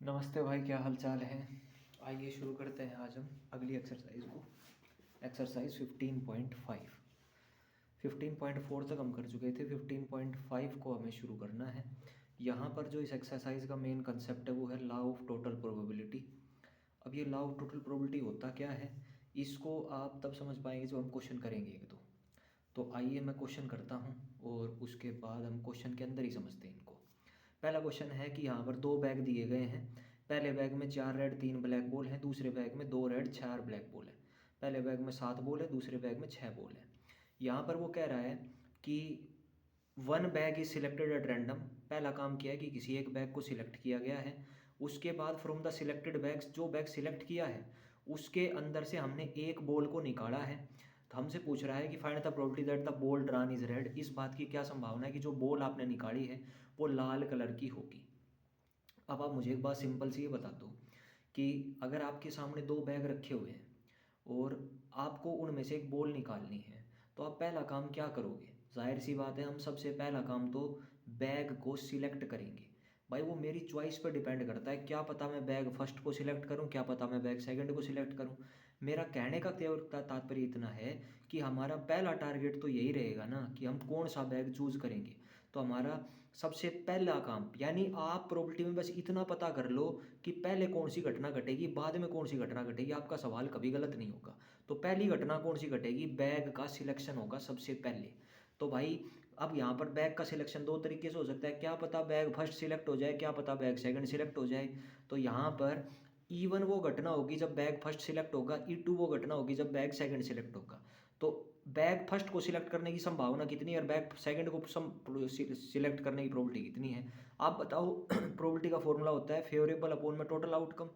नमस्ते भाई, क्या हाल चाल है। आइए शुरू करते हैं आज हम अगली एक्सरसाइज को। एक्सरसाइज 15.5। 15.4 तक हम कर चुके थे, 15.5 को हमें शुरू करना है। यहाँ पर जो इस एक्सरसाइज का मेन कंसेप्ट है वो है लॉ ऑफ टोटल प्रोबेबिलिटी। अब ये लॉ ऑफ टोटल प्रोबेबिलिटी होता क्या है, इसको आप तब समझ पाएंगे जब हम क्वेश्चन करेंगे एक दो। तो आइए मैं क्वेश्चन करता हूँ और उसके बाद हम क्वेश्चन के अंदर ही समझते हैं इनको। पहला क्वेश्चन है कि यहाँ पर दो बैग दिए गए हैं। पहले बैग में 4 रेड 3 ब्लैक बॉल हैं, दूसरे बैग में 2 रेड 4 ब्लैक बॉल है। पहले बैग में 7 बॉल है, दूसरे बैग में 6 बॉल है। यहाँ पर वो कह रहा है कि one bag is selected at random. पहला काम किया है कि किसी एक बैग को सिलेक्ट किया गया है। उसके बाद फ्रॉम द सिलेक्टेड बैग्स, जो बैग सिलेक्ट किया है उसके अंदर से हमने एक बॉल को निकाला है। तो हमसे पूछ रहा है कि find the probability that the ball drawn is red. इस बात की क्या संभावना है कि जो बॉल आपने निकाली है वो लाल कलर की होगी। अब आप मुझे एक बात सिंपल सी ये बता दो कि अगर आपके सामने दो बैग रखे हुए हैं और आपको उनमें से एक बॉल निकालनी है तो आप पहला काम क्या करोगे। जाहिर सी बात है, हम सबसे पहला काम तो बैग को सिलेक्ट करेंगे। भाई वो मेरी चॉइस पर डिपेंड करता है, क्या पता मैं बैग फर्स्ट को सिलेक्ट करूं, क्या पता मैं बैग सेकंड को सिलेक्ट करूं। मेरा कहने का तात्पर्य इतना है कि हमारा पहला टारगेट तो यही रहेगा ना कि हम कौन सा बैग चूज करेंगे। तो हमारा सबसे पहला काम, यानी आप प्रोबेबिलिटी में बस इतना पता कर लो कि पहले कौन सी घटना घटेगी बाद में कौन सी घटना घटेगी, आपका सवाल कभी गलत नहीं होगा। तो पहली घटना कौन सी घटेगी, बैग का सिलेक्शन होगा सबसे पहले। तो भाई अब यहाँ पर बैग का सिलेक्शन दो तरीके से हो सकता है, क्या पता बैग फर्स्ट सिलेक्ट हो जाए, क्या पता बैग सेकंड सिलेक्ट हो जाए। तो यहाँ पर E1 वो घटना होगी जब बैग फर्स्ट सिलेक्ट होगा, E2 वो घटना होगी जब बैग सेकंड सिलेक्ट होगा। तो बैग फर्स्ट को सिलेक्ट करने की संभावना कितनी है और बैग सेकंड को सिलेक्ट करने की प्रोबेबिलिटी कितनी है, आप बताओ। प्रोबेबिलिटी का फॉर्मूला होता है फेवरेबल अपॉन में टोटल आउटकम।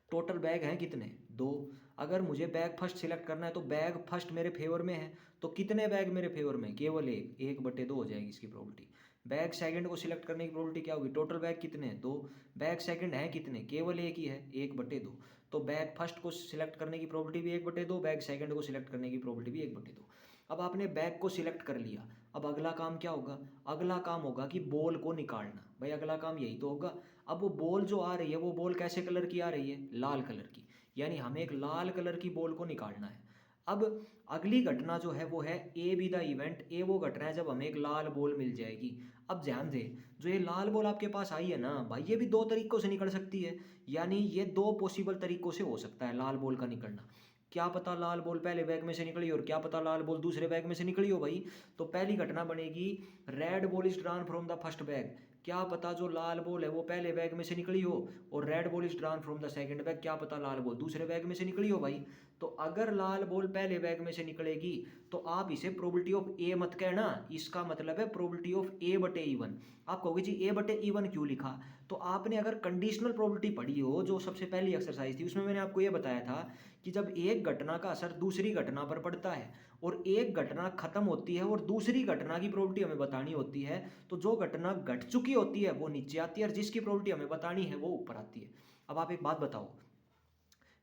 टोटल बैग हैं कितने, दो। अगर मुझे बैग फर्स्ट सिलेक्ट करना है तो बैग फर्स्ट मेरे फेवर में है, तो कितने बैग मेरे फेवर में, केवल एक, 1/2 हो जाएगी इसकी प्रोबेबिलिटी। बैग सेकंड को सिलेक्ट करने की प्रोबेबिलिटी क्या होगी, टोटल बैग कितने हैं, दो। बैग सेकंड है कितने, केवल एक ही है, 1/2। तो बैग फर्स्ट को सिलेक्ट करने की प्रोबेबिलिटी भी 1/2, बैग सेकंड को सिलेक्ट करने की प्रोबेबिलिटी भी 1/2। अब आपने बैग को सिलेक्ट कर लिया, अब अगला काम क्या होगा, अगला काम होगा कि बॉल को निकालना। भाई अगला काम यही तो होगा। अब वो बॉल जो आ रही है वो बॉल कैसे कलर की आ रही है, लाल कलर की, यानी हमें एक लाल कलर की बॉल को निकालना है। अब अगली घटना जो है वो है ए बी द इवेंट। ए वो घटना है जब हमें एक लाल बॉल मिल जाएगी। अब ध्यान दे, जो ये लाल बॉल आपके पास आई है ना भाई, ये भी दो तरीकों से निकल सकती है। यानी ये दो पॉसिबल तरीकों से हो सकता है लाल बॉल का निकलना। क्या पता लाल बॉल पहले बैग में से निकली और क्या पता लाल बॉल दूसरे बैग में से निकली हो भाई। तो पहली घटना बनेगी red ball is drawn from the first bag. क्या पता जो लाल बॉल है वो पहले बैग में से निकली हो, और red ball is drawn from the second bag, क्या पता लाल बॉल दूसरे बैग में से निकली हो भाई। तो अगर लाल बॉल पहले बैग में से निकलेगी तो आप इसे प्रोबेबिलिटी ऑफ ए मत कहना, इसका मतलब है प्रोबेबिलिटी ऑफ A/E1। आप कहोगे जी A/E1 क्यों लिखा, तो आपने अगर कंडीशनल प्रोबेबिलिटी पढ़ी हो जो सबसे पहली एक्सरसाइज थी, उसमें मैंने आपको ये बताया था कि जब एक घटना का असर दूसरी घटना पर पड़ता है और एक घटना खत्म होती है और दूसरी घटना की प्रोबेबिलिटी हमें बतानी होती है, तो जो घटना घट चुकी होती है वो नीचे आती है और जिसकी प्रोबेबिलिटी हमें बतानी है वो ऊपर आती है। अब आप एक बात बताओ,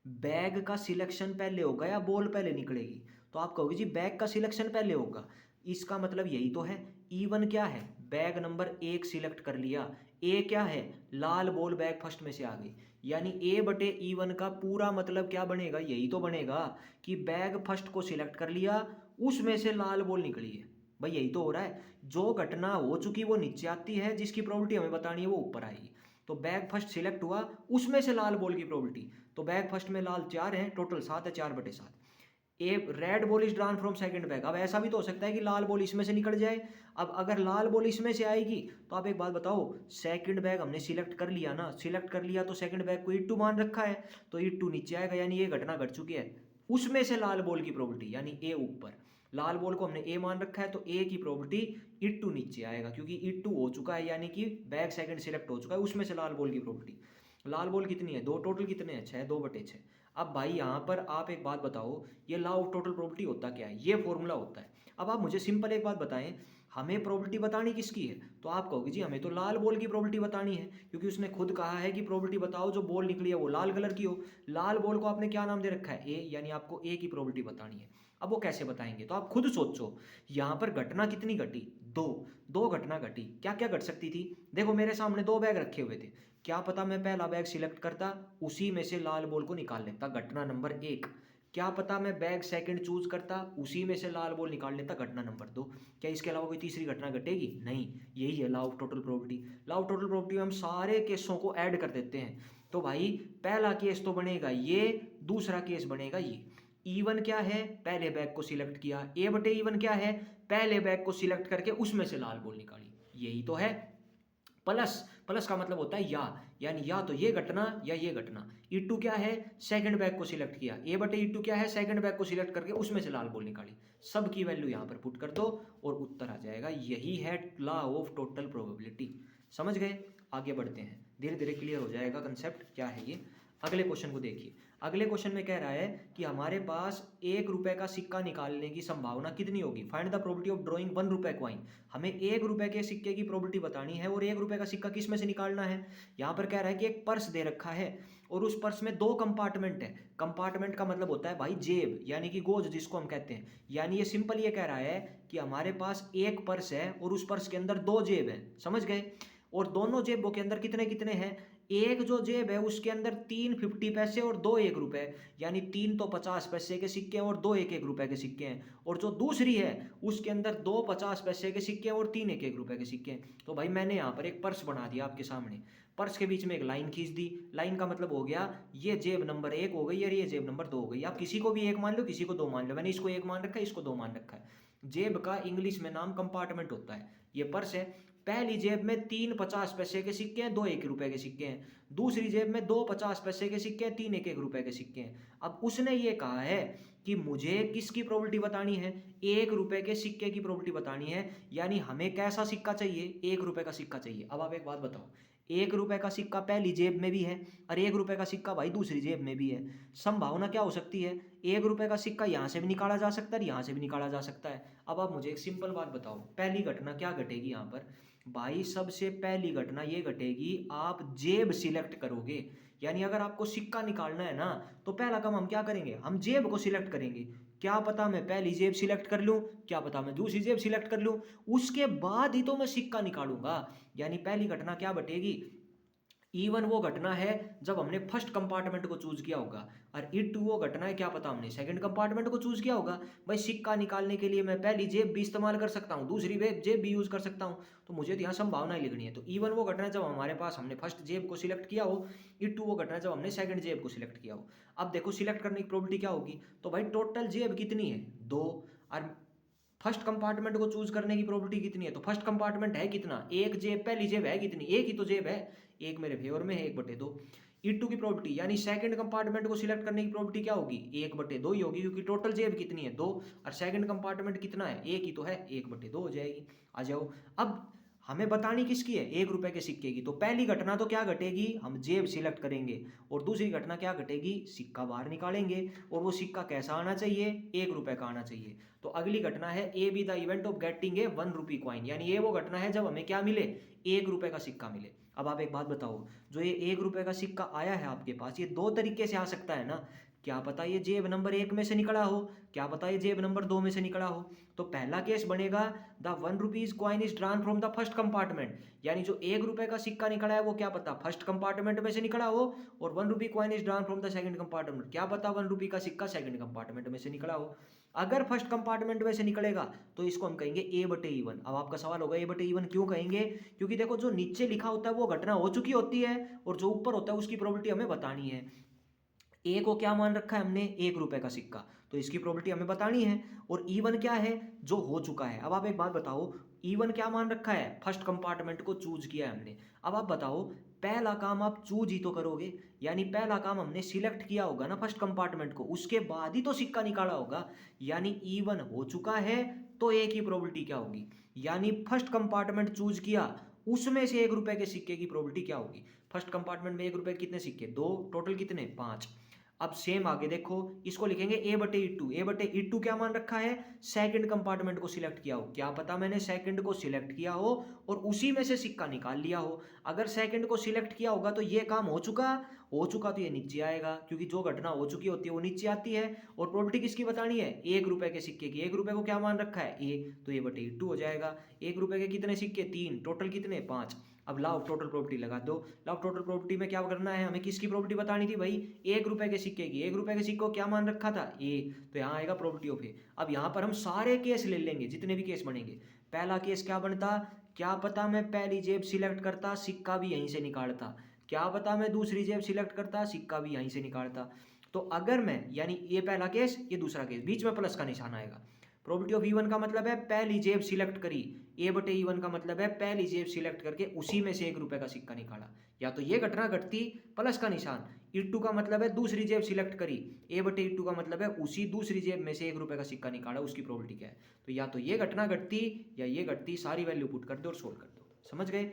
बैग का सिलेक्शन पहले होगा या बॉल पहले निकलेगी, तो आप कहोगे जी बैग का सिलेक्शन पहले होगा। इसका मतलब यही तो है। E1 क्या है, बैग नंबर 1 सिलेक्ट कर लिया। ए क्या है, लाल बॉल बैग फर्स्ट में से आ गई। यानी A/E1 का पूरा मतलब क्या बनेगा, यही तो बनेगा कि बैग फर्स्ट को सिलेक्ट कर लिया, उसमें से लाल बॉल निकली है। भाई यही तो हो रहा है, जो घटना हो चुकी वो नीचे आती है, जिसकी प्रोबेबिलिटी हमें बतानी है वो ऊपर आएगी। तो बैग फर्स्ट सिलेक्ट हुआ, उसमें से लाल बॉल की प्रोबेबिलिटी, तो बैग फर्स्ट में लाल 4 हैं, टोटल 7 है, 4/7। A red ball is drawn from second bag. अब ऐसा भी तो हो सकता है कि लाल बॉल इसमें से निकल जाए। अब अगर लाल बॉल इसमें से आएगी तो आप एक बात बताओ, सेकंड बैग हमने सिलेक्ट कर लिया ना, सिलेक्ट कर लिया तो सेकंड बैग को E2 मान रखा है, तो E2 नीचे आएगा, यानी ये घटना घट चुकी है। उसमें से लाल बॉल की प्रोबेबिलिटी यानी ए ऊपर, लाल बॉल को हमने ए मान रखा है तो ए की प्रोबेबिलिटी E2 नीचे आएगा, क्योंकि E2 हो चुका है, यानी कि बैग सेकंड सिलेक्ट हो चुका है, उसमें से लाल बॉल की प्रोबेबिलिटी। लाल बॉल कितनी है, दो, टोटल कितने हैं, 6, 2/6। अब भाई यहाँ पर आप एक बात बताओ, ये लॉ ऑफ टोटल प्रोबेबिलिटी होता क्या है, ये फॉर्मूला होता है। अब आप मुझे सिंपल एक बात बताएं, हमें प्रोबेबिलिटी बतानी किसकी है, तो आप कहोगे जी हमें तो लाल बॉल की प्रोबेबिलिटी बतानी है, क्योंकि उसने खुद कहा है कि प्रोबेबिलिटी बताओ जो बॉल निकली है वो लाल कलर की हो। लाल बॉल को आपने क्या नाम दे रखा है, ए, यानी आपको ए की प्रोबेबिलिटी बतानी है। अब वो कैसे बताएंगे, तो आप खुद सोचो, यहाँ पर घटना कितनी घटी, दो दो घटना घटी। क्या क्या घट सकती थी? देखो मेरे सामने दो बैग रखे हुए थे, क्या पता मैं पहला बैग सिलेक्ट करता, उसी में से लाल बॉल को निकाल लेता, घटना नंबर एक। क्या पता मैं बैग सेकंड चूज करता, उसी में से लाल बॉल निकाल लेता, घटना नंबर दो। क्या इसके अलावा कोई तीसरी घटना घटेगी? नहीं। यही है law of total probability. Law of total probability में हम सारे केसों को ऐड कर देते हैं। तो भाई पहला केस तो बनेगा ये, दूसरा केस बनेगा ये। E1 क्या है? पहले बैग को सिलेक्ट किया। A/E1 क्या है? पहले बैग को सिलेक्ट करके उसमें से लाल बॉल निकाली। यही तो है। प्लस, प्लस का मतलब होता है यानी या तो ये घटना या ये घटना। E2 क्या है? सेकंड बैग को सिलेक्ट किया। A/E2 क्या है? सेकंड बैग को सिलेक्ट करके उसमें से लाल बॉल निकाली। सबकी वैल्यू यहाँ पर पुट कर दो और उत्तर आ जाएगा। यही है लॉ ऑफ टोटल प्रोबेबिलिटी। समझ गए? आगे बढ़ते हैं, धीरे धीरे क्लियर हो जाएगा कंसेप्ट क्या है ये। अगले क्वेश्चन को देखिए। अगले क्वेश्चन में कह रहा है कि हमारे पास 1 रुपए का सिक्का निकालने की संभावना कितनी होगी? Find the probability of drawing 1 रुपए कॉइन। हमें 1 रुपए के सिक्के की प्रोबेबिलिटी बतानी है और 1 रुपए का सिक्का किस में से निकालना है। यहाँ पर कह रहा है कि एक पर्स दे रखा है और उस पर्स में 2 कंपार्टमेंट है। कंपार्टमेंट का मतलब होता है भाई जेब, यानी कि गोज जिसको हम कहते हैं। यानी ये सिंपल ये कह रहा है कि हमारे पास एक पर्स है और उस पर्स के अंदर 2 जेब है। समझ गए? और दोनों जेबों के अंदर कितने कितने हैं? एक जो जेब है उसके अंदर 3 50 पैसे और 2 1 रुपए, यानी 3 तो 50 पैसे के सिक्के हैं और 2 1 1 रुपए के सिक्के हैं। और जो दूसरी है उसके अंदर 2 50 पैसे के सिक्के हैं और 3 1 1 रुपए के सिक्के हैं। तो भाई मैंने यहाँ पर एक पर्स बना दिया आपके सामने। पर्स के बीच में एक लाइन खींच दी। लाइन का मतलब हो गया ये जेब नंबर 1 हो गई और ये जेब नंबर 2 हो गई। आप किसी को भी 1 मान लो, किसी को 2 मान लो। मैंने इसको 1 मान रखा है, इसको 2 मान रखा है। जेब का इंग्लिश में नाम कंपार्टमेंट होता है। ये पर्स है। पहली जेब में 3 50 पैसे के सिक्के हैं, 2 1 रुपए के सिक्के हैं। दूसरी जेब में 2 50 पैसे के सिक्के हैं, 3 1 1 रुपए के सिक्के हैं। अब उसने ये कहा है कि मुझे किसकी प्रोबेबिलिटी बतानी है? 1 रुपए के सिक्के की प्रोबेबिलिटी बतानी है। यानी हमें कैसा सिक्का चाहिए? 1 रुपए का सिक्का चाहिए। अब आप एक बात बताओ, 1 रुपए का सिक्का पहली जेब में भी है और 1 रुपए का सिक्का भाई दूसरी जेब में भी है। संभावना क्या हो सकती है? 1 रुपए का सिक्का यहाँ से भी निकाला जा सकता है, यहाँ से भी निकाला जा सकता है। अब आप मुझे एक सिंपल बात बताओ, पहली घटना क्या घटेगी यहाँ पर? भाई सबसे पहली घटना ये घटेगी, आप जेब सिलेक्ट करोगे। यानी अगर आपको सिक्का निकालना है ना, तो पहला काम हम क्या करेंगे? हम जेब को सिलेक्ट करेंगे। क्या पता मैं पहली जेब सिलेक्ट कर लूं, क्या पता मैं दूसरी जेब सिलेक्ट कर लूं, उसके बाद ही तो मैं सिक्का निकालूंगा। यानी पहली घटना क्या बटेगी? E1 वो घटना है जब हमने फर्स्ट कंपार्टमेंट को चूज किया होगा, और E2 वो घटना है क्या पता हमने सेकंड कंपार्टमेंट को चूज किया होगा। भाई सिक्का निकालने के लिए मैं पहली जेब भी इस्तेमाल कर सकता हूँ, दूसरी जेब भी यूज कर सकता हूँ। तो मुझे तो यहाँ संभावना ही लिखनी है। तो E1 वो घटना है जब हमारे पास हमने फर्स्ट जेब को सिलेक्ट किया हो, E2 वो घटना है जब हमने सेकंड जेब को सिलेक्ट किया हो। अब देखो सिलेक्ट करने की प्रोबेबिलिटी क्या होगी? तो भाई टोटल जेब कितनी है? 2। और फर्स्ट कंपार्टमेंट को चूज करने की प्रोबेबिलिटी कितनी है? तो फर्स्ट कंपार्टमेंट है कितना? एक जेब, पहली जेब है कितनी? एक ही तो जेब है, एक मेरे फेवर में है, 1/2। E2 की प्रोबेबिलिटी यानी सेकंड कंपार्टमेंट को सिलेक्ट करने की प्रोबेबिलिटी क्या होगी? 1/2 ही होगी, क्योंकि टोटल जेब कितनी है? 2, और सेकंड कंपार्टमेंट कितना है? एक ही तो है, 1/2 हो जाएगी। आ जाओ। अब हमें बतानी किसकी है? 1 रुपए के सिक्के की। तो पहली घटना तो क्या घटेगी? हम जेब सिलेक्ट करेंगे। और दूसरी घटना क्या घटेगी? सिक्का बाहर निकालेंगे। और वो सिक्का कैसा आना चाहिए? 1 रुपए का आना चाहिए। तो अगली घटना है A be the event of getting a 1 rupee coin. यानी ये वो घटना है जब हमें क्या मिले? 1 रुपए का सिक्का मिले। अब आप एक बात बताओ, जो ये 1 रुपए का सिक्का आया है आपके पास, ये 2 तरीके से आ सकता है ना। क्या पता ये जेब नंबर 1 में से निकला हो, क्या पता ये जेब नंबर 2 में से निकला हो। तो पहला केस बनेगा the 1 rupees coin is drawn from the first compartment. यानी जो 1 रुपए का सिक्का निकला है वो क्या पता फर्स्ट कंपार्टमेंट में से निकला हो, और 1 rupee coin is drawn from the second compartment, क्या पता 1 रुपी का सिक्का सेकंड कंपार्टमेंट में से निकला हो। अगर फर्स्ट कंपार्टमेंट में से निकलेगा तो इसको हम कहेंगे A/E1। अब आपका सवाल होगा A/E1 क्यों कहेंगे? क्योंकि देखो जो नीचे लिखा होता है वो घटना हो चुकी होती है, और जो ऊपर होता है उसकी प्रोबेबिलिटी हमें बतानी है। ए को क्या मान रखा है हमने? 1 रुपए का सिक्का, तो इसकी प्रोबेबिलिटी हमें बतानी है। और E1 क्या है? जो हो चुका है। अब आप एक बात बताओ, E1 क्या मान रखा है? फर्स्ट कंपार्टमेंट को चूज किया है हमने। अब आप बताओ, पहला काम आप चूज ही तो करोगे, यानी पहला काम हमने सिलेक्ट किया होगा ना फर्स्ट कंपार्टमेंट को, उसके बाद ही तो सिक्का निकाला होगा। यानी E1 हो चुका है, तो ए की प्रोबेबिलिटी क्या होगी? यानी फर्स्ट कंपार्टमेंट चूज किया, उसमें से 1 रुपए के सिक्के की प्रोबेबिलिटी क्या होगी? फर्स्ट कंपार्टमेंट में 1 रुपए कितने सिक्के? 2, टोटल कितने? 5। अब सेम आगे देखो, इसको लिखेंगे ए बटे ई टू। ए बटे ई टू क्या मान रखा है, सेकंड कंपार्टमेंट को सिलेक्ट किया हो। क्या पता मैंने सेकंड को सिलेक्ट किया हो और उसी में से सिक्का निकाल लिया हो। अगर सेकंड को सिलेक्ट किया होगा तो ये काम हो चुका तो ये नीचे आएगा, क्योंकि जो घटना हो चुकी होती है वो नीचे आती है। और प्रॉपर्टी किसकी बतानी है, 1 रुपए के सिक्के की। 1 रुपए को क्या मान रखा है, ए, तो ये बटे टू हो जाएगा। 1 रुपए के कितने सिक्के, 3, टोटल कितने, 5। अब लाओ टोटल प्रॉपर्टी लगा दो। लाओ टोटल प्रॉपर्टी में क्या करना है, हमें किसकी प्रॉपर्टी बतानी थी भाई, 1 रुपए के सिक्के की। 1 रुपए के सिक्के को क्या मान रखा था, ए, तो यहाँ आएगा प्रॉपर्टी ऑफ ए। अब यहाँ पर हम सारे केस ले लेंगे, जितने भी केस बनेंगे। पहला केस क्या बनता, क्या पता मैं पहली जेब सिलेक्ट करता, सिक्का भी यहीं से निकालता। क्या पता मैं दूसरी जेब सिलेक्ट करता, सिक्का भी यहीं से निकालता। तो अगर मैं, यानी ये पहला केस, ये दूसरा केस, बीच में प्लस का निशान आएगा। प्रॉपर्टी ऑफ E1 का मतलब है पहली जेब सिलेक्ट करी, ए बटे E1 का मतलब है पहली जेब सिलेक्ट करके उसी में से 1 रुपए का सिक्का निकाला। या तो ये घटना घटती, प्लस का निशान। E2 का मतलब है दूसरी जेब सिलेक्ट करी, ए बटे E2 का मतलब है उसी दूसरी जेब में से 1 रुपए का सिक्का निकाला, उसकी प्रॉपर्टी क्या है। तो या तो ये घटना घटती या ये घटती, सारी वैल्यू पुट कर दो और सोल्व कर दो। समझ गए।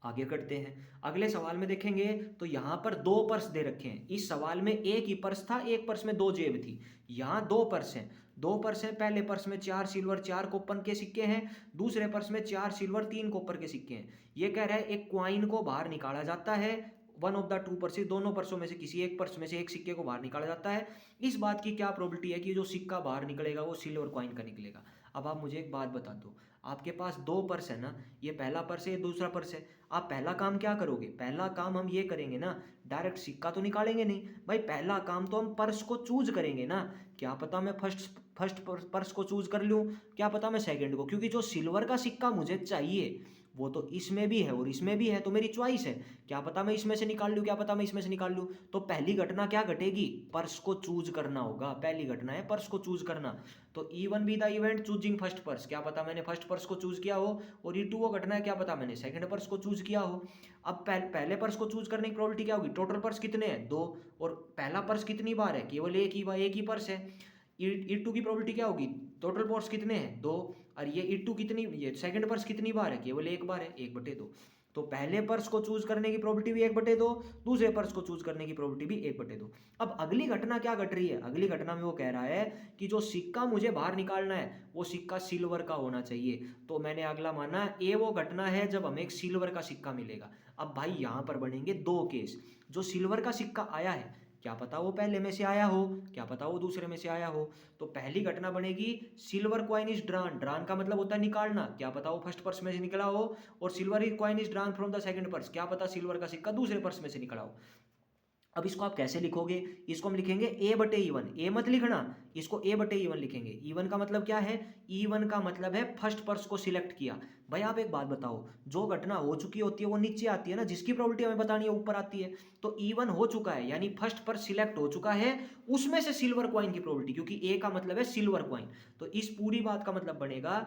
आगे करते हैं, अगले सवाल में देखेंगे तो यहाँ पर 2 पर्स दे रखे हैं। इस सवाल में एक ही पर्स था, एक पर्स में 2 जेब थी। यहाँ 2 पर्स हैं, 2 पर्स हैं। पहले पर्स में 4 सिल्वर 4 कॉपर के सिक्के हैं, दूसरे पर्स में 4 सिल्वर 3 कॉपर के सिक्के हैं। ये कह रहा है एक क्वाइन को बाहर निकाला जाता है, वन ऑफ द 2 पर्सेस, दोनों पर्सों में से किसी एक पर्स में से एक सिक्के को बाहर निकाला जाता है। इस बात की क्या प्रोबेबिलिटी है कि जो सिक्का बाहर निकलेगा वो सिल्वर क्वाइन का निकलेगा। अब आप मुझे एक बात बता दो, आपके पास 2 पर्स है ना, ये पहला पर्स है, ये दूसरा पर्स है। आप पहला काम क्या करोगे, पहला काम हम ये करेंगे ना, डायरेक्ट सिक्का तो निकालेंगे नहीं भाई। पहला काम तो हम पर्स को चूज करेंगे ना। क्या पता मैं फर्स्ट पर्स को चूज कर लूँ, क्या पता मैं सेकंड को, क्योंकि जो सिल्वर का सिक्का मुझे चाहिए वो तो इसमें भी है और इसमें भी है, तो मेरी चॉइस है। क्या पता मैं इसमें से निकाल लूँ, क्या पता मैं इसमें से निकाल लूँ। तो पहली घटना क्या घटेगी, पर्स को चूज करना होगा। पहली घटना है पर्स को चूज करना। तो E1 be the event choosing first purse, क्या पता मैंने फर्स्ट पर्स को चूज किया हो। और E2 वो घटना है, क्या पता मैंने सेकंड पर्स को चूज किया हो। अब पहले पर्स को चूज करने की प्रोबेबिलिटी क्या होगी, टोटल पर्स कितने हैं, 2, और पहला पर्स कितनी बार है, केवल एक ही पर्स है। E2 की प्रोबेबिलिटी क्या होगी, टोटल पर्स कितने हैं, 2, और ये E2 कितनी, ये सेकंड पर्स कितनी बार है, केवल एक बार है, 1/2। तो पहले पर्स को चूज करने की प्रोबेबिलिटी भी 1/2, दूसरे पर्स को चूज करने की प्रोबेबिलिटी भी 1/2। अब अगली घटना क्या घट रही है, अगली घटना में वो कह रहा है कि जो सिक्का मुझे बाहर निकालना है वो सिक्का सिल्वर का होना चाहिए। तो मैंने अगला माना ये वो घटना है जब हमें एक सिल्वर का सिक्का मिलेगा। अब भाई यहाँ पर बनेंगे 2 केस। जो सिल्वर का सिक्का आया है, क्या पता वो पहले में से आया हो, क्या पता वो दूसरे में से आया हो। तो पहली घटना बनेगी silver coin is drawn, drawn का मतलब होता है निकालना, क्या पता वो फर्स्ट पर्स में से निकला हो। और silver coin is drawn from the second purse, क्या पता सिल्वर का सिक्का दूसरे पर्स में से निकला हो। अब इसको आप कैसे लिखोगे, इसको हम लिखेंगे ए बटे E1, ए मत लिखना, इसको ए बटे E1 लिखेंगे। E1 का मतलब क्या है, E1 का मतलब है फर्स्ट पर्स को सिलेक्ट किया। भाई आप एक बात बताओ, जो घटना हो चुकी होती है वो नीचे आती है ना, जिसकी प्रोबेबिलिटी हमें बतानी है ऊपर आती है। तो E1 हो चुका है, यानी फर्स्ट पर्स सिलेक्ट हो चुका है, उसमें से सिल्वर क्वाइन की प्रोबेबिलिटी, क्योंकि ए का मतलब है सिल्वर क्वाइन। तो इस पूरी बात का मतलब बनेगा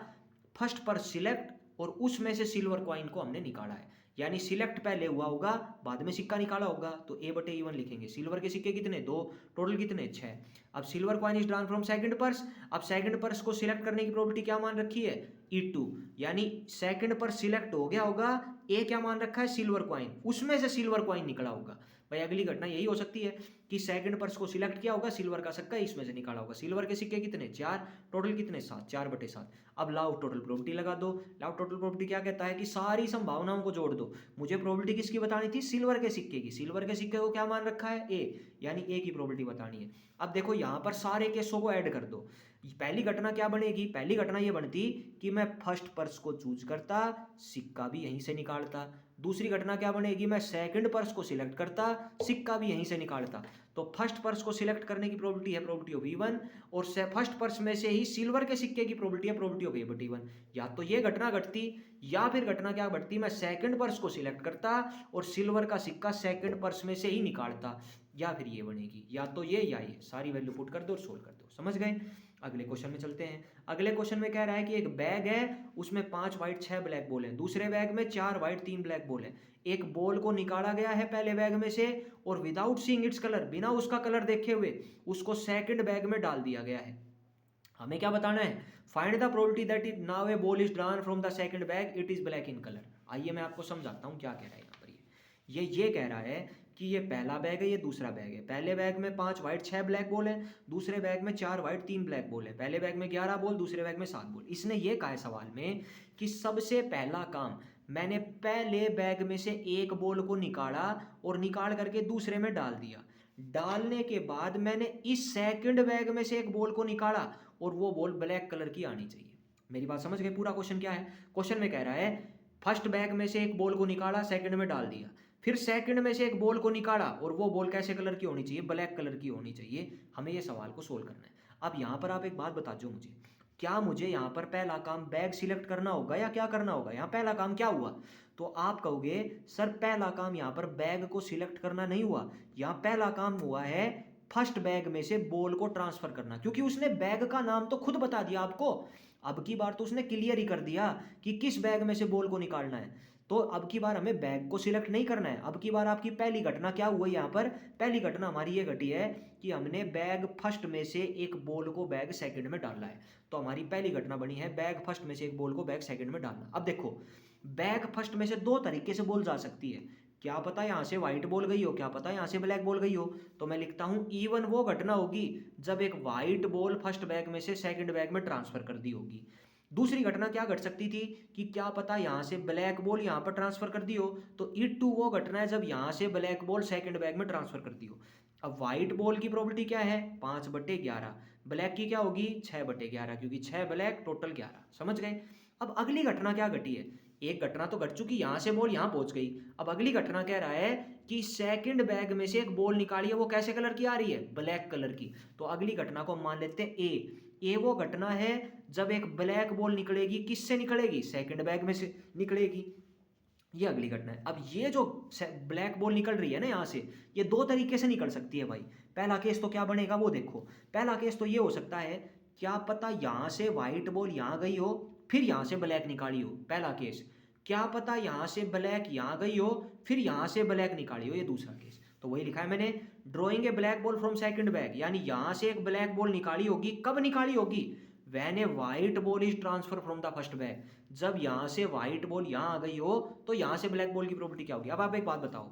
फर्स्ट पर्स सिलेक्ट और उसमें से सिल्वर क्वाइन को हमने निकाला है। यानी सिलेक्ट पहले हुआ होगा, बाद में सिक्का निकाला होगा। तो ए बटे E1 लिखेंगे। सिल्वर के सिक्के कितने, 2, टोटल कितने, 6। अब silver coin is drawn from second purse. अब सेकंड पर्स को सिलेक्ट करने की प्रोबेबिलिटी क्या मान रखी है, E2, यानी सेकंड पर्स सिलेक्ट हो गया होगा, ए क्या मान रखा है, सिल्वर कॉइन, उसमें से सिल्वर कॉइन निकला होगा। भाई अगली घटना यही हो सकती है कि सेकंड पर्स को सिलेक्ट किया होगा, सिल्वर का सिक्का इसमें से निकाला होगा। सिल्वर के सिक्के कितने, 4, टोटल कितने, 7, 4/7। अब लाओ टोटल प्रोबेबिलिटी लगा दो। लाओ टोटल प्रोबेबिलिटी क्या कहता है कि सारी संभावनाओं को जोड़ दो। मुझे प्रोबेबिलिटी किसकी बतानी थी, सिल्वर के सिक्के की। सिल्वर के सिक्के को क्या मान रखा है, ए, यानी ए की प्रोबेबिलिटी बतानी है। अब देखो यहाँ पर सारे केसों को ऐड कर दो। पहली घटना क्या बनेगी, पहली घटना ये बनती कि मैं फर्स्ट पर्स को चूज करता, सिक्का भी यहीं से निकालता। दूसरी घटना क्या बनेगी, मैं सेकंड पर्स को सिलेक्ट करता, सिक्का भी यहीं से निकालता। तो फर्स्ट पर्स को सिलेक्ट करने की प्रोबेबिलिटी है प्रोबेबिलिटी ऑफ E1, और फर्स्ट पर्स में से ही सिल्वर के सिक्के की प्रोबेबिलिटी है प्रोबेबिलिटी ऑफ A बटे E1। या तो ये घटना घटती, या फिर घटना क्या बढ़ती, मैं सेकंड पर्स को सिलेक्ट करता और सिल्वर का सिक्का सेकंड पर्स में से ही निकालता। या फिर ये बनेगी, या तो ये या ये। सारी वैल्यू पुट कर दो और सोल्व कर दो। समझ गए। अगले क्वेश्चन में चलते हैं। अगले क्वेश्चन में कह रहा है कि एक बैग है, उसमें 5 वाइट 6 ब्लैक बॉल हैं। दूसरे बैग में 4 वाइट 3 ब्लैक बॉल हैं। एक बॉल को निकाला गया है पहले बैग में से, और विदाउट सीइंग इट्स कलर, बिना उसका कलर देखे हुए उसको सेकंड बैग में डाल दिया गया है। हमें क्या बताना है, find the probability that it now A ball is drawn from the second bag, it is black in colour. आइए मैं आपको समझाता हूँ क्या कह रहा है यहाँ पर। ये कह रहा है कि ये पहला बैग है, ये दूसरा बैग है। पहले बैग में 5 वाइट 6 ब्लैक बॉल है, दूसरे बैग में 4 वाइट 3 ब्लैक बॉल है। पहले बैग में 11 बॉल, दूसरे बैग में 7 बॉल। इसने ये कहा है सवाल में कि सबसे पहला काम मैंने पहले बैग में से एक बॉल को निकाला और निकाल करके दूसरे में डाल दिया। डालने के बाद मैंने इस सेकंड बैग में से एक बॉल को निकाला और वो बॉल ब्लैक कलर की आनी चाहिए। मेरी बात समझ गए? पूरा क्वेश्चन क्या है? क्वेश्चन में कह रहा है फर्स्ट बैग में से एक बॉल को निकाला, सेकंड में डाल दिया, फिर सेकंड में से एक बॉल को निकाला और वो बॉल कैसे कलर की होनी चाहिए? ब्लैक कलर की होनी चाहिए। हमें ये सवाल को सोल्व करना है। अब यहाँ पर आप एक बात बता दो मुझे, क्या मुझे यहाँ पर पहला काम बैग सिलेक्ट करना होगा या क्या करना होगा? यहाँ पहला काम क्या हुआ? तो आप कहोगे सर पहला काम यहाँ पर बैग को सिलेक्ट करना नहीं हुआ, यहाँ पहला काम हुआ है फर्स्ट बैग में से बॉल को ट्रांसफर करना, क्योंकि उसने बैग का नाम तो खुद बता दिया आपको। अब की बार तो उसने क्लियर ही कर दिया कि किस बैग में से बॉल को निकालना है। तो अब की बार हमें बैग को सिलेक्ट नहीं करना है। अब की बार आपकी पहली घटना क्या हुई? यहाँ पर पहली घटना हमारी ये घटी है कि हमने बैग फर्स्ट में से एक बॉल को बैग सेकंड में डालना है। तो हमारी पहली घटना बनी है बैग फर्स्ट में से एक बॉल को बैग सेकंड में डालना। अब देखो बैग फर्स्ट में से दो तरीके से बॉल जा सकती है, क्या पता यहाँ से व्हाइट बॉल गई हो, क्या पता यहाँ से ब्लैक बॉल गई हो। तो मैं लिखता हूँ इवन वो घटना होगी जब एक व्हाइट बॉल फर्स्ट बैग में से सेकंड बैग में ट्रांसफर कर दी होगी। दूसरी घटना क्या घट सकती थी कि क्या पता यहाँ से ब्लैक बॉल यहाँ पर ट्रांसफर कर दी हो। तो इट टू वो घटना है जब यहाँ से ब्लैक बॉल सेकंड बैग में ट्रांसफर कर दी हो। अब व्हाइट बॉल की प्रोबेबिलिटी क्या है? 5/11। ब्लैक की क्या होगी? 6/11, क्योंकि 6 ब्लैक टोटल 11। समझ गए? अब अगली घटना क्या घटी है? एक घटना तो घट चुकी, यहाँ से बॉल यहाँ पहुंच गई। अब अगली घटना कह रहा है कि सेकंड बैग में से एक बॉल निकाली है, वो कैसे कलर की आ रही है? ब्लैक कलर की। तो अगली घटना को हम मान लेते हैं ए वो घटना है जब एक ब्लैक बॉल निकलेगी, किससे निकलेगी? सेकंड बैग में से निकलेगी। ये अगली घटना है। अब ये जो ब्लैक बॉल निकल रही है ना यहाँ से, ये दो तरीके से निकल सकती है भाई। पहला केस तो क्या बनेगा वो देखो। पहला केस तो ये हो सकता है, क्या पता यहाँ से व्हाइट बॉल यहाँ गई हो, फिर यहाँ से ब्लैक निकाली हो। पहला केस। क्या पता यहाँ से ब्लैक यहाँ गई हो, फिर यहाँ से ब्लैक निकाली हो। ये दूसरा केस। तो वही लिखा है मैंने, drawing a black ball from second bag, यानी यहाँ से एक ब्लैक बॉल निकाली होगी। कब निकाली होगी? When a white ball is transfer from the first bag. जब यहाँ से व्हाइट बॉल यहाँ आ गई हो तो यहाँ से ब्लैक बॉल की प्रोपर्टी क्या होगी? अब आप एक बात बताओ,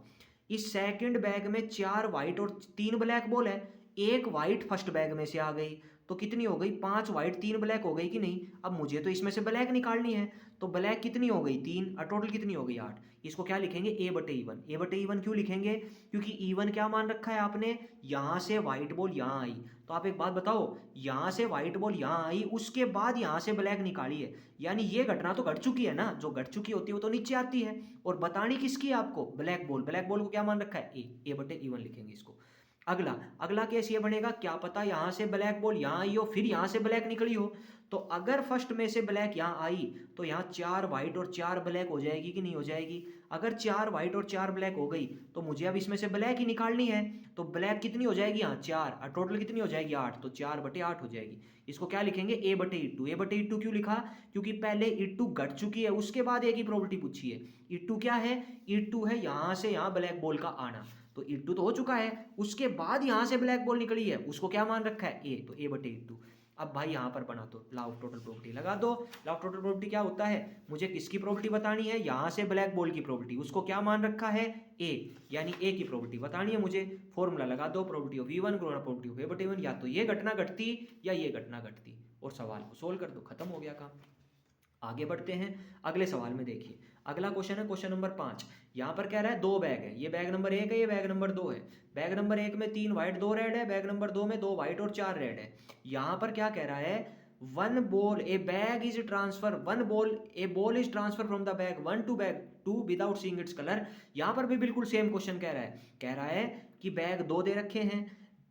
इस सेकंड बैग में 4 व्हाइट और 3 ब्लैक बॉल है, एक व्हाइट फर्स्ट बैग में से आ गई तो कितनी हो गई? 5 व्हाइट 3 ब्लैक हो गई कि नहीं? अब मुझे तो इसमें से ब्लैक निकालनी है, तो ब्लैक कितनी हो गई? 3, और टोटल कितनी हो गई? 8। इसको क्या लिखेंगे? A/E1। A/E1 क्यों लिखेंगे? क्योंकि E1 क्या मान रखा है आपने? यहाँ से व्हाइट बॉल यहाँ आई। तो आप एक बात बताओ, यहाँ से व्हाइट बॉल यहाँ आई, उसके बाद यहाँ से ब्लैक निकाली है, यानी ये घटना तो घट चुकी है ना। जो घट चुकी होती है वो तो नीचे आती है, और बतानी किसकी है आपको? Black ball. ब्लैक बॉल को क्या मान रखा है? A/E1 लिखेंगे इसको। अगला केस ये बनेगा, क्या पता यहाँ से ब्लैक बॉल यहाँ आई हो, फिर यहाँ से ब्लैक निकली हो। तो अगर फर्स्ट में से ब्लैक यहाँ आई तो यहाँ 4 व्हाइट और 4 ब्लैक हो जाएगी कि नहीं हो जाएगी? अगर 4 व्हाइट और 4 ब्लैक हो गई तो मुझे अब इसमें से ब्लैक ही निकालनी है। तो ब्लैक कितनी हो जाएगी? यहाँ 4, और टोटल कितनी हो जाएगी? 8। तो 4/8 हो जाएगी। इसको क्या लिखेंगे? A/E2। A/E2 क्यों लिखा? क्योंकि पहले E2 घट चुकी है, उसके बाद एक ही प्रॉपर्टी पूछी है। E2 क्या है? E2 है यहाँ से यहाँ ब्लैक बॉल का आना। तो E2 तो हो चुका है, उसके बाद यहाँ से ब्लैक बॉल निकली है, उसको क्या मान रखा है? A। तो A/E2। अब भाई यहाँ पर बना दो लॉ ऑफ टोटल प्रॉपर्टी, लगा दो। लॉ ऑफ टोटल प्रॉपर्टी क्या होता है? मुझे किसकी प्रॉपर्टी बतानी है? यहाँ से ब्लैक बॉल की प्रॉपर्टी। उसको क्या मान रखा है? A, यानी A की प्रॉपर्टी बतानी है मुझे। फॉर्मूला लगा दो, प्रॉपर्टी ऑफ E1 गुणा प्रॉपर्टी ऑफ A/E1। या तो ये घटना घटती या ये घटना घटती, और सवाल को सोल्व कर दो, खत्म हो गया काम। आगे बढ़ते हैं अगले सवाल में। देखिए अगला क्वेश्चन है क्वेश्चन नंबर 5। यहाँ पर कह रहा है 2 बैग है, ये बैग नंबर 1 है, ये बैग नंबर 2 है। बैग नंबर 1 में 3 व्हाइट 2 रेड है, बैग नंबर 2 में 2 व्हाइट और 4 रेड है। यहाँ पर क्या कह रहा है? One ball A bag is transfer, one ball A ball is transfer from the bag 1 to bag 2 without seeing its colour. यहाँ पर भी बिल्कुल सेम क्वेश्चन कह रहा है कि बैग 2 दे रखे हैं,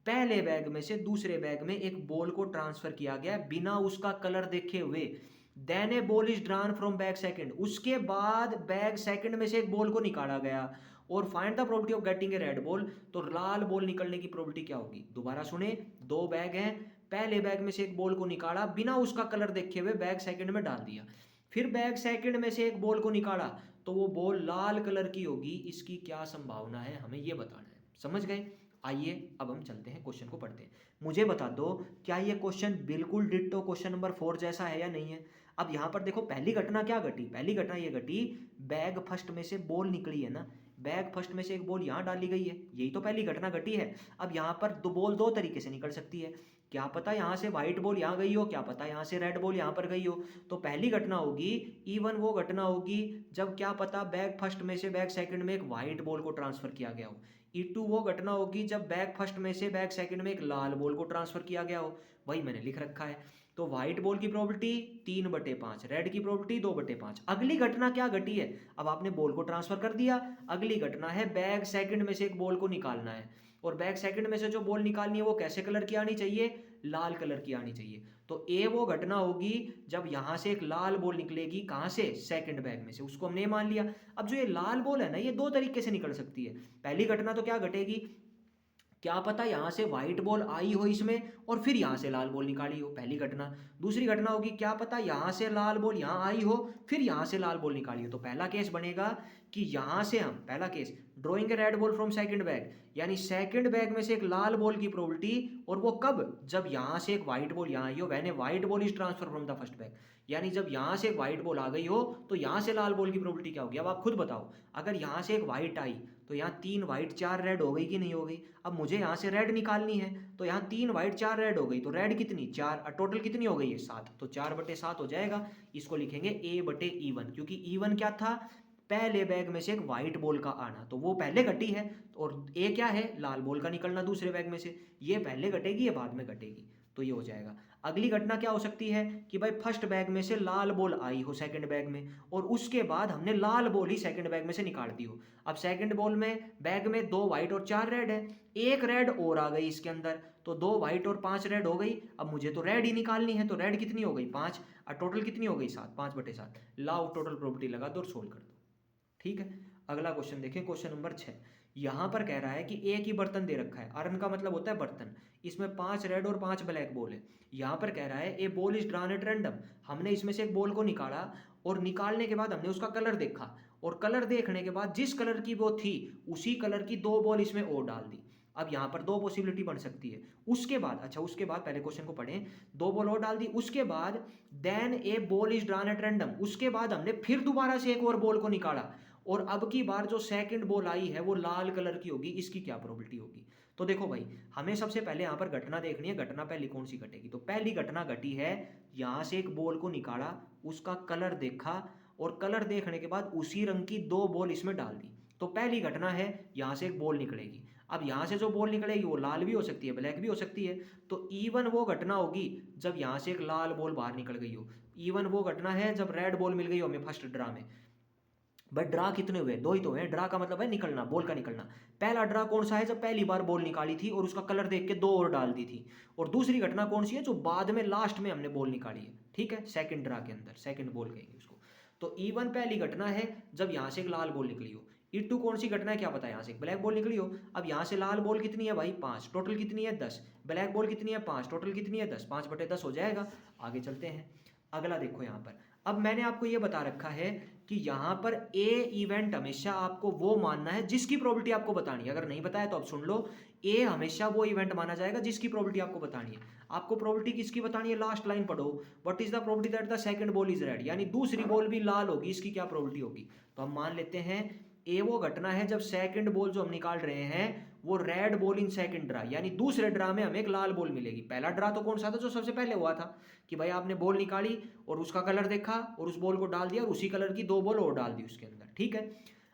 पहले बैग में से दूसरे बैग में एक बॉल को ट्रांसफर किया गया बिना उसका कलर देखे हुए। Then a ball is drawn from bag second, उसके बाद बैग सेकंड में से एक बॉल को निकाला गया। और find the probability of getting a red ball, तो लाल बॉल निकलने की प्रोबेबिलिटी क्या होगी? दोबारा सुने, 2 बैग हैं, पहले बैग में से एक बॉल को निकाला बिना उसका कलर देखे हुए, बैग सेकंड में डाल दिया, फिर बैग सेकंड में से एक बॉल को निकाला तो वो बॉल लाल कलर की होगी। इसकी क्या संभावना है, हमें ये बताना है। समझ गए? आइए अब हम चलते हैं क्वेश्चन को पढ़ते हैं। मुझे बता दो क्या ये क्वेश्चन बिल्कुल डिट्टो क्वेश्चन नंबर 4 जैसा है या नहीं है। अब यहाँ पर देखो पहली घटना क्या घटी? पहली घटना ये घटी, बैग फर्स्ट में से बॉल निकली है ना, बैग फर्स्ट में से एक बॉल यहाँ डाली गई है, यही तो पहली घटना घटी है। अब यहाँ पर दो बॉल दो तरीके से निकल सकती है, क्या पता यहाँ से व्हाइट बॉल यहाँ गई हो, क्या पता यहाँ से रेड बॉल यहाँ पर गई हो। तो पहली घटना होगी E1 वो घटना होगी जब क्या पता बैग फर्स्ट में से बैग सेकंड में एक व्हाइट बॉल को ट्रांसफर किया गया हो। E2 वो घटना होगी जब बैग फर्स्ट में से बैग सेकंड में एक लाल बॉल को ट्रांसफर किया गया हो, वही मैंने लिख रखा है। तो व्हाइट बॉल की प्रोबेबिलिटी 3/5, रेड की प्रोबेबिलिटी 2/5। अगली घटना क्या घटी है, अब आपने बॉल को ट्रांसफर कर दिया, अगली घटना है बैग सेकंड में से एक बॉल को निकालना है, और बैग सेकंड में से जो बॉल निकालनी है वो कैसे कलर की आनी चाहिए, लाल कलर की आनी चाहिए। तो ए वो घटना होगी जब यहाँ से एक लाल बॉल निकलेगी, कहाँ से, सेकंड बैग में से, उसको हमने मान लिया। अब जो ये लाल बॉल है ना, ये दो तरीके से निकल सकती है। पहली घटना तो क्या घटेगी, क्या पता यहाँ से व्हाइट बॉल आई हो इसमें और फिर यहाँ से लाल बॉल निकाली हो, पहली घटना। दूसरी घटना होगी क्या पता यहाँ से लाल बॉल यहाँ आई हो फिर यहाँ से लाल बॉल निकाली हो। तो पहला केस बनेगा कि यहाँ से हम, पहला case, drawing a red ball from second bag, यानी सेकंड बैग में से एक लाल बॉल की प्रोबेबिलिटी, और वो कब, जब यहाँ से एक व्हाइट बॉल यहाँ आई हो, when a white ball is transfer from the first bag, यानी जब यहाँ से एक व्हाइट बॉल आ गई हो तो यहाँ से लाल बॉल की प्रोबेबिलिटी क्या होगी। अब आप खुद बताओ, अगर यहाँ से एक व्हाइट आई तो यहाँ 3 व्हाइट 4 रेड हो गई कि नहीं हो गई। अब मुझे यहाँ से रेड निकालनी है, तो यहाँ 3 व्हाइट 4 रेड हो गई, तो रेड कितनी, 4, टोटल कितनी हो गई है, 7, तो 4/7 हो जाएगा। इसको लिखेंगे A/E1, क्योंकि E1 क्या था, पहले बैग में से एक व्हाइट बॉल का आना, तो वो पहले घटी है, और ए क्या है, लाल बॉल का निकलना दूसरे बैग में से, ये पहले घटेगी ये बाद में घटेगी, तो ये हो जाएगा। अगली घटना क्या हो सकती है कि भाई फर्स्ट बैग में से लाल बॉल आई हो सेकंड बैग में, और उसके बाद हमने लाल बॉल ही सेकंड बैग में से निकाल दी हो। अब सेकंड बॉल में बैग में 2 व्हाइट और 4 रेड है, एक रेड और आ गई इसके अंदर, तो 2 व्हाइट और 5 रेड हो गई। अब मुझे तो रेड ही निकालनी है, तो रेड कितनी हो गई, 5, और टोटल कितनी हो गई, 7, 5/7। लाओ टोटल प्रॉपर्टी लगा दो और सोल्व कर दो। ठीक है, अगला क्वेश्चन देखें, क्वेश्चन नंबर 6। यहाँ पर कह रहा है कि एक ही बर्तन दे रखा है, अर्न का मतलब होता है बर्तन, इसमें 5 रेड और 5 ब्लैक बॉल है। यहाँ पर कह रहा है a ball is drawn at random, हमने इसमें से एक बॉल को निकाला, और निकालने के बाद हमने उसका कलर देखा, और कलर देखने के बाद जिस कलर की वो थी उसी कलर की 2 बॉल इसमें और डाल दी। अब यहाँ पर 2 पॉसिबिलिटी बन सकती है। उसके बाद, अच्छा उसके बाद पहले क्वेश्चन को पढ़ें, 2 बॉल और डाल दी, उसके बाद then a ball is drawn at random, उसके बाद हमने फिर दोबारा से एक और बॉल को निकाला, और अब की बार जो सेकंड बॉल आई है वो लाल कलर की होगी, इसकी क्या प्रोबेबिलिटी होगी। तो देखो भाई, हमें सबसे पहले यहाँ पर घटना देखनी है, घटना पहली कौन सी घटेगी। तो पहली घटना घटी है, यहाँ से एक बॉल को निकाला, उसका कलर देखा, और कलर देखने के बाद उसी रंग की 2 बॉल इसमें डाल दी। तो पहली घटना है, यहाँ से एक बॉल निकलेगी। अब यहाँ से जो बॉल निकलेगी वो लाल भी हो सकती है, ब्लैक भी हो सकती है। तो E1 वो घटना होगी जब यहाँ से एक लाल बॉल बाहर निकल गई हो। E1 वो घटना है जब रेड बॉल मिल गई हो हमें फर्स्ट ड्रा में। बट ड्रा कितने हुए, 2 ही तो हैं। ड्रा का मतलब है निकलना, बॉल का निकलना। पहला ड्रा कौन सा है, जब पहली बार बॉल निकाली थी और उसका कलर देख के 2 और डाल दी थी। और दूसरी घटना कौन सी है, जो बाद में लास्ट में हमने बॉल निकाली है, ठीक है, सेकंड ड्रा के अंदर, सेकंड बॉल कहेंगे उसको। तो E1 पहली घटना है जब यहाँ से एक लाल बॉल निकली हो। E2 कौन सी घटना है, क्या पता, यहाँ से एक ब्लैक बॉल निकली हो। अब यहाँ से लाल बॉल कितनी है भाई, 5, टोटल कितनी है, 10, ब्लैक बॉल कितनी है, 5, टोटल कितनी है, 10, 5/10 हो जाएगा। आगे चलते हैं, अगला देखो यहाँ पर। अब मैंने आपको ये बता रखा है कि यहाँ पर ए इवेंट हमेशा आपको वो मानना है जिसकी प्रोबेबिलिटी आपको बतानी है। अगर नहीं बताया तो अब सुन लो, ए हमेशा वो इवेंट माना जाएगा जिसकी प्रोबेबिलिटी आपको बतानी है। आपको प्रोबेबिलिटी किसकी बतानी है, लास्ट लाइन पढ़ो, what is the probability that the second ball is red, यानी दूसरी बॉल भी लाल होगी, इसकी क्या प्रोबेबिलिटी होगी। तो हम मान लेते हैं ए वो घटना है जब सेकंड बॉल जो हम निकाल रहे हैं वो red ball in second draw, यानी दूसरे ड्रा में हमें एक लाल बॉल मिलेगी। पहला ड्रा तो कौन सा था, जो सबसे पहले हुआ था कि भाई आपने बॉल निकाली और उसका कलर देखा और उस बॉल को डाल दिया, और उसी कलर की 2 बॉल और डाल दी उसके अंदर, ठीक है।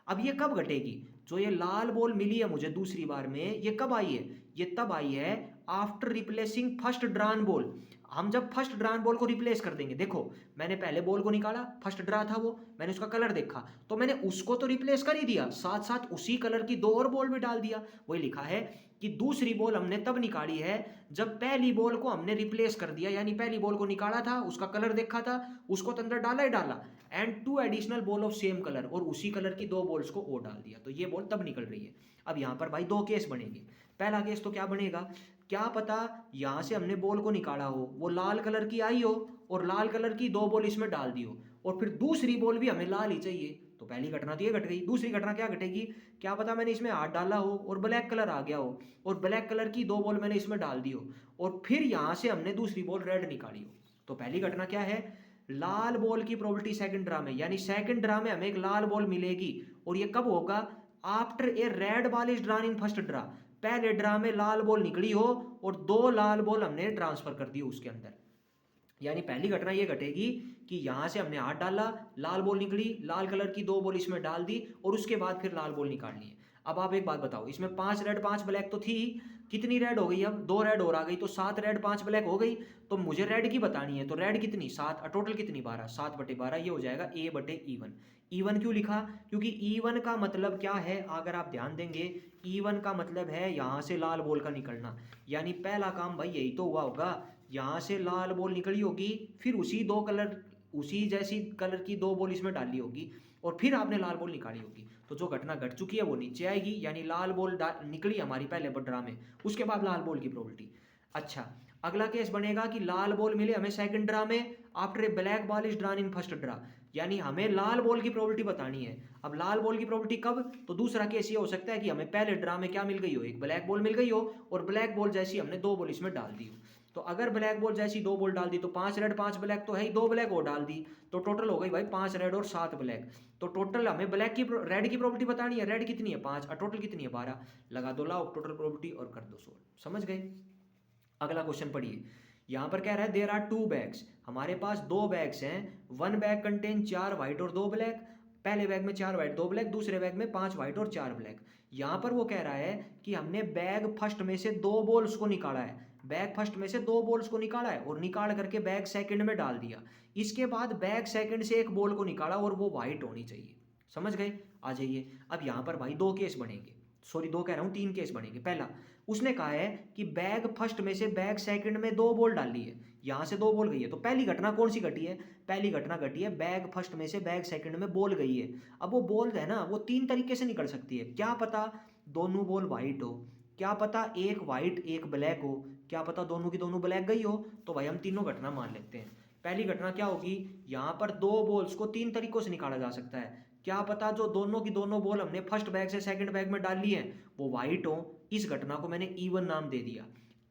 अब ये कब घटेगी, जो ये लाल बॉल मिली है मुझे दूसरी बार में, ये कब आई है, ये तब आई है after replacing first drawn ball. हम जब फर्स्ट ड्रॉन बॉल को रिप्लेस कर देंगे, देखो मैंने पहले बॉल को निकाला, फर्स्ट ड्रा था वो, मैंने उसका कलर देखा, तो मैंने उसको तो रिप्लेस कर ही दिया, साथ साथ उसी कलर की 2 और बॉल भी डाल दिया। वही लिखा है कि दूसरी बॉल हमने तब निकाली है जब पहली बॉल को हमने रिप्लेस कर दिया, यानी पहली बॉल को निकाला था, उसका कलर देखा था, उसको तो अंदर डाला ही डाला, and 2 additional ball of same colour, और उसी कलर की 2 बॉल्स को और डाल दिया, तो ये बॉल तब निकल रही है। अब यहाँ पर भाई 2 केस बनेंगे। पहला केस तो क्या बनेगा, क्या पता यहाँ से हमने बॉल को निकाला हो, वो लाल कलर की आई हो और लाल कलर की 2 बॉल इसमें डाल दी हो, और फिर दूसरी बॉल भी हमें लाल ही चाहिए। तो पहली घटना तो ये घट गई। दूसरी घटना क्या घटेगी, क्या पता मैंने इसमें हाथ डाला हो और ब्लैक कलर आ गया हो, और ब्लैक कलर की 2 बॉल मैंने इसमें डाल दी हो, और फिर यहाँ से हमने दूसरी बॉल रेड निकाली हो। तो पहली घटना क्या है, लाल बॉल की प्रोबेबिलिटी सेकंड ड्रा में, यानी सेकंड ड्रा में हमें एक लाल बॉल मिलेगी, और ये कब होगा, after a red ball is drawn in first draw, पहले ड्रा में लाल बॉल निकली हो और 2 लाल बॉल हमने ट्रांसफर कर दी उसके अंदर। यानी पहली घटना ये घटेगी कि यहाँ से हमने हाथ डाला, लाल बॉल निकली, लाल कलर की 2 बॉल इसमें डाल दी और उसके बाद फिर लाल बॉल निकाल ली। अब आप एक बात बताओ, इसमें 5 रेड 5 ब्लैक तो थी, कितनी रेड हो गई? अब 2 रेड और आ गई, तो 7 रेड 5 ब्लैक हो गई। तो मुझे रेड की बतानी है, तो रेड कितनी? 7, टोटल कितनी? 12, 7/12, ये हो जाएगा A/E1। E1 क्यों लिखा? क्योंकि E1 का मतलब क्या है, अगर आप ध्यान देंगे, E1 का मतलब है यहाँ से लाल बॉल का निकलना। यानी पहला काम भाई यही तो हुआ होगा, यहाँ से लाल बॉल निकली होगी, फिर उसी जैसी कलर की 2 बॉल इसमें डाली होगी और फिर आपने लाल बॉल निकाली होगी। तो जो घटना घट चुकी है वो नीचे आएगी, यानी लाल बॉल निकली हमारी पहले ड्रा में, उसके बाद लाल बॉल की प्रोबेबिलिटी। अच्छा, अगला केस बनेगा कि लाल बॉल मिले हमें सेकंड ड्रा में, after a black ball is drawn in first draw, यानी हमें लाल बॉल की प्रोबेबिलिटी बतानी है। अब लाल बॉल की प्रोबेबिलिटी कब? तो दूसरा केस ये हो सकता है कि हमें पहले ड्रा में क्या मिल गई हो, एक ब्लैक बॉल मिल गई हो और ब्लैक बॉल जैसी हमने 2 बॉल इसमें डाल दी हो। तो अगर ब्लैक बॉल जैसी 2 बॉल डाल दी तो 5 रेड 5 ब्लैक तो है ही, 2 ब्लैक और डाल दी तो टोटल हो गई भाई 5 रेड और 7 ब्लैक। तो टोटल हमें रेड की प्रोबेबिलिटी बतानी है, रेड कितनी है? 5 और टोटल कितनी है? 12। लगा दो लाओ टोटल प्रोबेबिलिटी और कर दो सोल्व। समझ गए? अगला क्वेश्चन पढ़िए, यहाँ पर कह रहा है देयर आर 2 बैग्स, हमारे पास 2 बैग्स हैं, 1 बैग कंटेन 4 व्हाइट और 2 ब्लैक, पहले बैग में 4 व्हाइट 2 ब्लैक, दूसरे बैग में 5 व्हाइट और 4 ब्लैक। यहाँ पर वो कह रहा है कि हमने बैग फर्स्ट में से 2 बॉल्स को निकाला है, बैग फर्स्ट में से 2 बॉल्स को निकाला है और निकाल करके बैग सेकंड में डाल दिया। इसके बाद बैग सेकंड से एक बॉल को निकाला और वो व्हाइट होनी चाहिए। समझ गए? आ जाइए, अब यहाँ पर भाई 2 केस बनेंगे, सॉरी 2 कह रहा हूँ, 3 केस बनेंगे। पहला, उसने कहा है कि बैग फर्स्ट में से बैग सेकंड में 2 बॉल डाली है, यहाँ से 2 बॉल गई है। तो पहली घटना कौन सी घटी है? पहली घटना घटी है बैग फर्स्ट में से बैग सेकंड में बॉल गई है। अब वो बॉल है ना, वो 3 तरीके से निकल सकती है। क्या पता दोनों बॉल वाइट हो, क्या पता एक वाइट एक ब्लैक हो, क्या पता दोनों की दोनों ब्लैक गई हो। तो भाई हम तीनों घटना मान लेते हैं। पहली घटना क्या होगी, यहाँ पर 2 बॉल्स को 3 तरीकों से निकाला जा सकता है। क्या पता जो दोनों की दोनों बॉल हमने फर्स्ट बैग से सेकंड बैग में डाल ली है वो वाइट हो, इस घटना को मैंने E1 नाम दे दिया।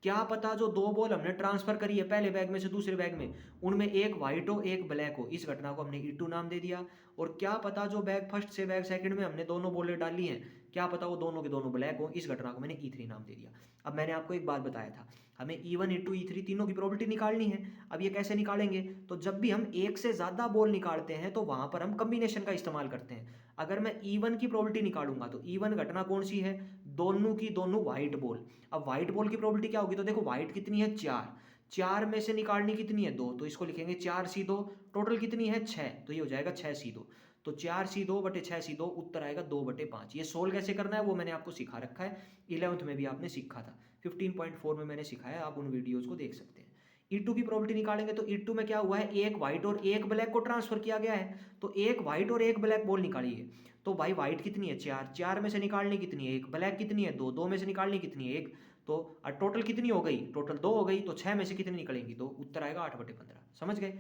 क्या पता जो 2 बॉल हमने ट्रांसफर करी है पहले बैग में से दूसरे बैग में, उनमें एक वाइट हो एक ब्लैक हो, इस घटना को हमने E2 नाम दे दिया। और क्या पता जो बैग फर्स्ट से बैग सेकंड में हमने दोनों बॉलें डाली हैं, क्या पता वो दोनों के दोनों ब्लैक हो, इस घटना को मैंने E3 नाम दे दिया। अब मैंने आपको एक बात बताया था, हमें E1 E2 E3 तीनों की प्रोबेबिलिटी निकालनी है। अब ये कैसे निकालेंगे? तो जब भी हम एक से ज़्यादा बॉल निकालते हैं तो वहाँ पर हम कम्बिनेशन का इस्तेमाल करते हैं। अगर मैं E1 की प्रोबेबिलिटी निकालूंगा तो E1 घटना कौन सी है? दोनों की दोनों व्हाइट बॉल। अब व्हाइट बॉल की प्रोबेबिलिटी क्या होगी? तो देखो व्हाइट कितनी है? 4, 4 में से निकालनी कितनी है? 2, तो इसको लिखेंगे 4C2, टोटल कितनी है? 6, तो ये हो जाएगा 6C2। तो 4C2/6C2 उत्तर आएगा 2/5। ये सोल्व कैसे करना है वो मैंने आपको सिखा रखा है, 11th में भी आपने सीखा था, 15.4 में मैंने सिखाया, आप उन वीडियोज़ को देख सकते हैं। E2 की प्रोबेबिलिटी निकालेंगे तो E2 में क्या हुआ है, एक व्हाइट और एक ब्लैक को ट्रांसफर किया गया है, तो एक व्हाइट और एक ब्लैक बॉल निकालिए। तो भाई व्हाइट कितनी है? 4, 4 में से निकालनी कितनी है? 1, ब्लैक कितनी है? 2, 2 में से निकालनी कितनी है? 1, तो टोटल कितनी हो गई? टोटल 2 हो गई, तो 6 में से कितनी निकलेंगी? 2, उत्तर आएगा 8/15। समझ गए?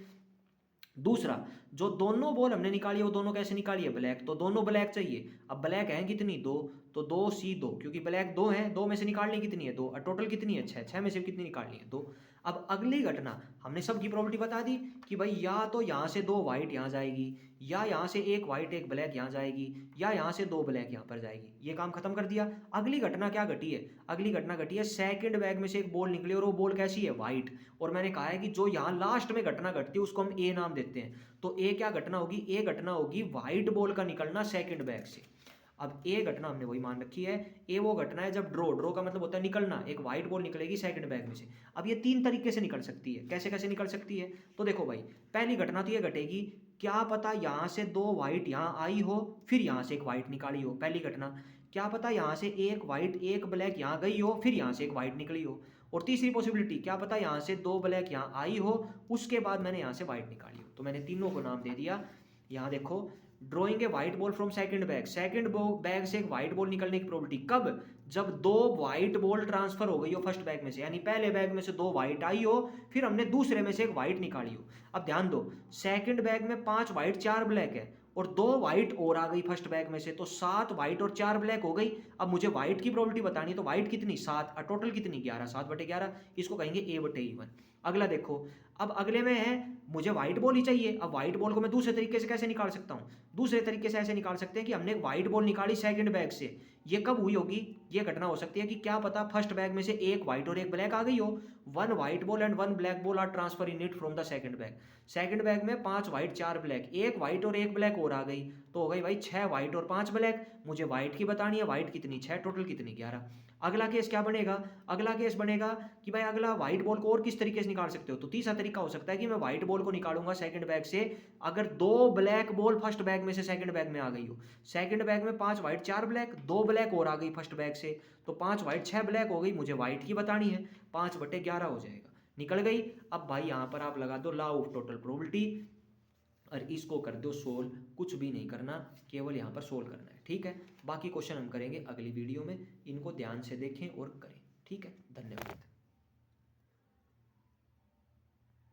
दूसरा, जो दोनों बॉल हमने निकाली है वो दोनों कैसे निकाली है? ब्लैक, तो दोनों ब्लैक चाहिए। अब ब्लैक है कितनी? 2, तो 2C2, क्योंकि ब्लैक 2 है, 2 में से निकालनी कितनी है? 2, और टोटल कितनी है? 6, 6 में से कितनी निकालनी है? 2। अब अगली घटना, हमने सबकी प्रोबेबिलिटी बता दी कि भाई या तो यहाँ से 2 व्हाइट यहाँ जाएगी, या यहाँ से एक व्हाइट एक ब्लैक यहाँ जाएगी, या यहाँ से 2 ब्लैक यहाँ पर जाएगी। ये काम खत्म कर दिया। अगली घटना क्या घटी है? अगली घटना घटी है सेकंड बैग में से एक बॉल निकली और वो बॉल कैसी है? व्हाइट। और मैंने कहा है कि जो यहाँ लास्ट में घटना घटती है उसको हम ए नाम देते हैं। तो ए क्या घटना होगी? ए घटना होगी व्हाइट बॉल का निकलना सेकंड बैग से। अब ए घटना हमने वही मान रखी है, ए वो घटना है जब ड्रॉ का मतलब होता है निकलना, एक व्हाइट बॉल निकलेगी सेकंड बैग में से। अब ये 3 तरीके से निकल सकती है। कैसे कैसे निकल सकती है? तो देखो भाई, पहली घटना तो ये घटेगी, क्या पता यहाँ से 2 व्हाइट यहाँ आई हो, फिर यहाँ से एक व्हाइट निकाली हो, पहली घटना। क्या पता यहाँ से एक व्हाइट एक ब्लैक यहाँ गई हो, फिर यहाँ से एक व्हाइट निकली हो। और तीसरी पॉसिबिलिटी, क्या पता यहाँ से 2 ब्लैक यहाँ आई हो, उसके बाद मैंने यहाँ से व्हाइट निकाली हो। तो मैंने तीनों को नाम दे दिया। यहाँ देखो, drawing a white ball from second bag, second bag से एक व्हाइट बॉल निकलने की प्रोबेबिलिटी कब? जब 2 व्हाइट बॉल ट्रांसफर हो गई हो फर्स्ट बैग में से, यानी पहले बैग में से 2 व्हाइट आई हो, फिर हमने दूसरे में से एक व्हाइट निकाली हो। अब ध्यान दो, सेकंड बैग में 5 व्हाइट 4 ब्लैक है और 2 व्हाइट और आ गई फर्स्ट बैग में से, तो 7 व्हाइट और 4 ब्लैक हो गई। अब मुझे व्हाइट की प्रोबेबिलिटी बतानी है, तो व्हाइट कितनी? 7, और टोटल कितनी? 11, 7/11, इसको कहेंगे A/E1। अगला देखो, अब अगले में है मुझे व्हाइट बॉल ही चाहिए। अब व्हाइट बॉल को मैं दूसरे तरीके से कैसे निकाल सकता हूँ? दूसरे तरीके से ऐसे निकाल सकते हैं कि हमने व्हाइट बॉल निकाली सेकंड बैग से। ये कब हुई होगी? ये घटना हो सकती है कि क्या पता फर्स्ट बैग में से एक व्हाइट और एक ब्लैक आ गई हो। 1 white ball and 1 black ball are transfer in it from the second bag. Second bag में 5 व्हाइट 4 ब्लैक, एक व्हाइट और एक ब्लैक और आ गई, तो हो गई भाई 6 व्हाइट और 5 ब्लैक। मुझे व्हाइट की बतानी है, व्हाइट कितनी? 6, टोटल कितनी? 11। अगला केस क्या बनेगा? अगला केस बनेगा कि भाई अगला व्हाइट बॉल को और किस तरीके से निकाल सकते हो? तो तीसरा तरीका हो सकता है कि मैं व्हाइट बॉल को निकालूंगा सेकंड बैग से अगर 2 ब्लैक बॉल फर्स्ट बैग में से सेकंड बैग में आ गई हो। सेकंड बैग में 5 व्हाइट 4 ब्लैक, 2 ब्लैक और आ गई फर्स्ट बैग से, तो 5 व्हाइट 6 ब्लैक हो गई। मुझे व्हाइट की बतानी है, 5/11 हो जाएगा, निकल गई। अब भाई यहाँ पर आप लगा दो लॉ ऑफ टोटल प्रोबेबिलिटी और इसको कर दो सोल्व। कुछ भी नहीं करना, केवल यहाँ पर सोल्व करना है, ठीक है। बाकी क्वेश्चन हम करेंगे अगली वीडियो में, इनको ध्यान से देखें और करें, ठीक है। धन्यवाद।